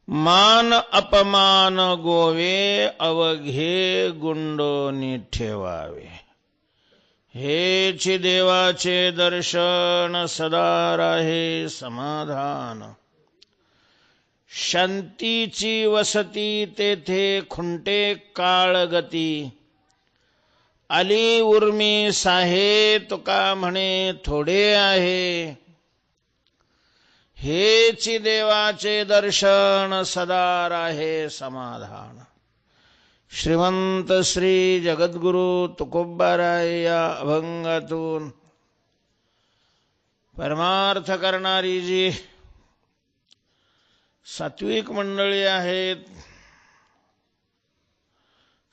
मान अपमान गोवे अवघे गुंडोनी ठेवावे. हेची देवाचे दर्शन सदा राहे समाधान. शांतीची वसती तेथे खुंटे काळगती. आली उर्मी साहे तुका म्हणे थोडे आहे. हेची देवाचे दर्शन सदा राहे समाधान. श्रीमंत श्री जगद्गुरु तुकोबाराय या अभंगातून परमार्थ करणारी जी सात्विक मंडळी आहेत,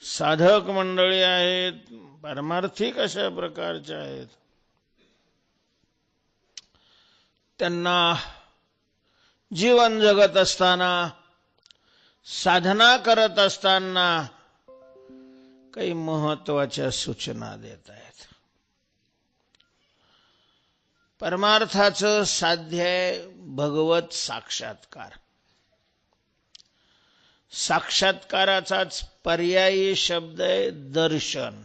साधक मंडळी आहेत, परमार्थिक अशा प्रकारच्या आहेत, त्यांना जीवन जगत असताना, साधना करत असताना काही महत्वाच्या सूचना देत आहेत. परमार्थाचं साध्य आहे भगवत साक्षात्कार. साक्षात्काराचाच पर्यायी शब्द आहे दर्शन.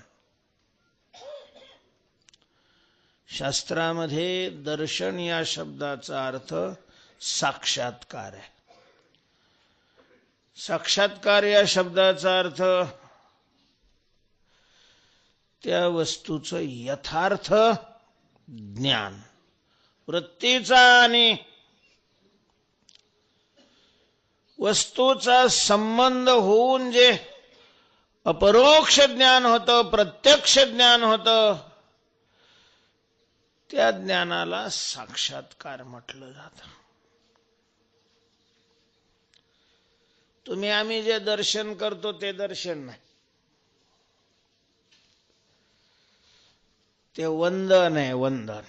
शास्त्रामध्ये दर्शन या शब्दाचा अर्थ साक्षात्कार आहे. साक्षात्कार या शब्दाचा अर्थ त्या वस्तूचं यथार्थ ज्ञान. वृत्तीचा आणि वस्तूचा संबंध होऊन जे अपरोक्ष ज्ञान होतं, प्रत्यक्ष ज्ञान होतं, त्या ज्ञानाला साक्षात्कार म्हटलं जातं. तुम्ही आम्ही जे दर्शन करतो ते दर्शन नाही, ते वंदन आहे. वंदन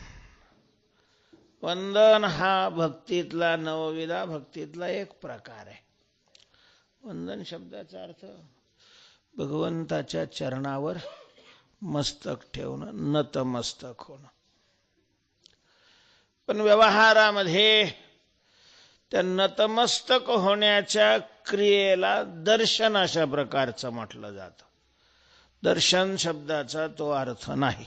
वंदन हा भक्तीतला, नवविधा भक्तीतला एक प्रकार आहे. वंदन शब्दाचा अर्थ भगवंताच्या चरणावर मस्तक ठेवणं, नतमस्तक होणं. पण व्यवहारामध्ये त्या नतमस्तक होण्याच्या क्रियेला दर्शन अशा प्रकारचं म्हटलं जातं. दर्शन शब्दाचा तो अर्थ नाही.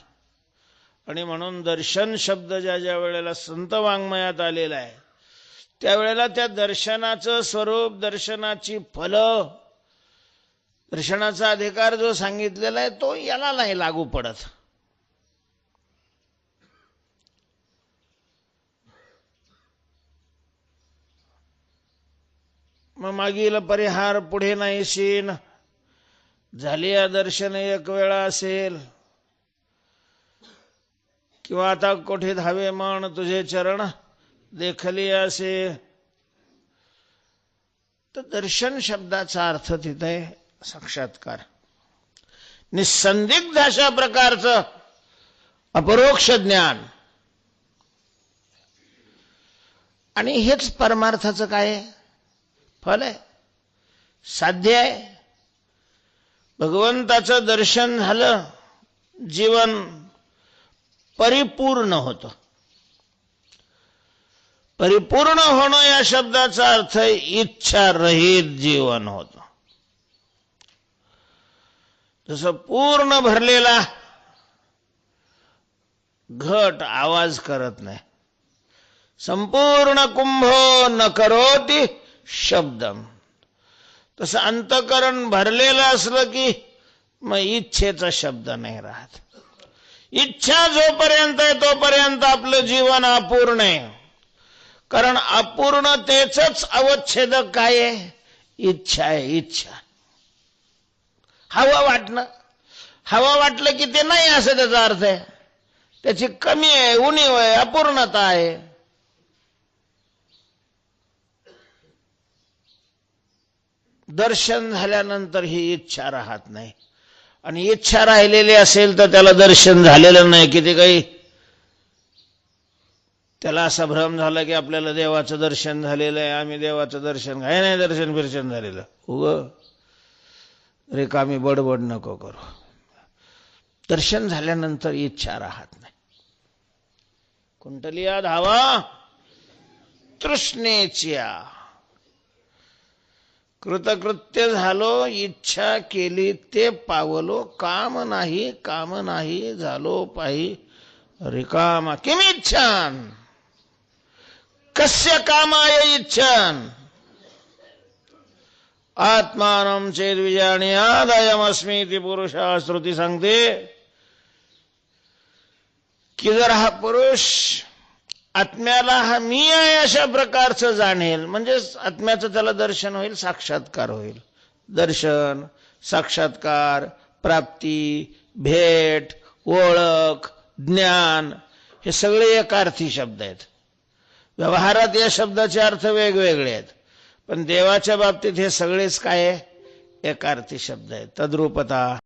आणि म्हणून दर्शन शब्द ज्या वेळेला संत वाङ्मयात आलेला आहे, त्यावेळेला त्या दर्शनाचं स्वरूप, दर्शनाची फलं, दर्शनाचा अधिकार जो सांगितलेला आहे तो याला नाही लागू पडत. मग मागील परिहार पुढे नाही शीन झाली. या दर्शन एक वेळा असेल किंवा आता कोठे धावे म्हण तुझे चरण देखली असे, तर दर्शन शब्दाचा अर्थ तिथे साक्षात्कार, निसंदिग्ध अशा प्रकारचं अपरोक्ष ज्ञान. आणि हेच परमार्थाचं काय फल आहे, साध्य आहे. भगवंताचं दर्शन झालं, जीवन परिपूर्ण होतं. परिपूर्ण होणं या शब्दाचा अर्थ इच्छा रहित जीवन होतं. जसं पूर्ण भरलेला घट आवाज करत नाही, संपूर्ण कुंभो न करोति शब्दम, तसं अंतःकरण भरलेलं असलं की मग इच्छेचा शब्द नाही राहत. इच्छा जोपर्यंत आहे तोपर्यंत आपलं जीवन अपूर्ण आहे. कारण अपूर्णतेचंच अवच्छेदक काय आहे? इच्छा आहे. इच्छा, हवं वाटणं. हवं वाटलं की ते नाही असं त्याचा अर्थ आहे. त्याची कमी आहे, उणीव आहे, अपूर्णता आहे. दर्शन झाल्यानंतर ही इच्छा राहत नाही. आणि इच्छा राहिलेली असेल तर त्याला दर्शन झालेलं नाही. किती काही त्याला असा भ्रम झाला की आपल्याला देवाचं दर्शन झालेलं आहे, आम्ही देवाचं दर्शन, काय नाही दर्शन बिर्शन झालेलं. रिकामी बडबड नको करू. दर्शन झाल्यानंतर इच्छा राहत नाही. कुंटलिया धावा तृष्णेच्या कृतकृत्य झालो इच्छा केली ते पावलो काम नाही झालो पायी रिकामा किमिच्छान कस्य कामाय इच्छान आत्मानं चेद विजानीयाद अयमस्मीति पुरुषः श्रुती सांगते की जर हा पुरुष आत्म्याला हा मी आहे अशा प्रकारचं जाणेल म्हणजे आत्म्याचं त्याला दर्शन होईल, साक्षात्कार होईल. दर्शन, साक्षात्कार, प्राप्ती, भेट, ओळख, ज्ञान हे सगळे एकार्थी शब्द आहेत. व्यवहारात या शब्दाचे अर्थ वेगवेगळे आहेत, पण देवाच्या बाबतीत हे सगळेच काय आहे? एकार्थी शब्द आहेत. तद्रूपता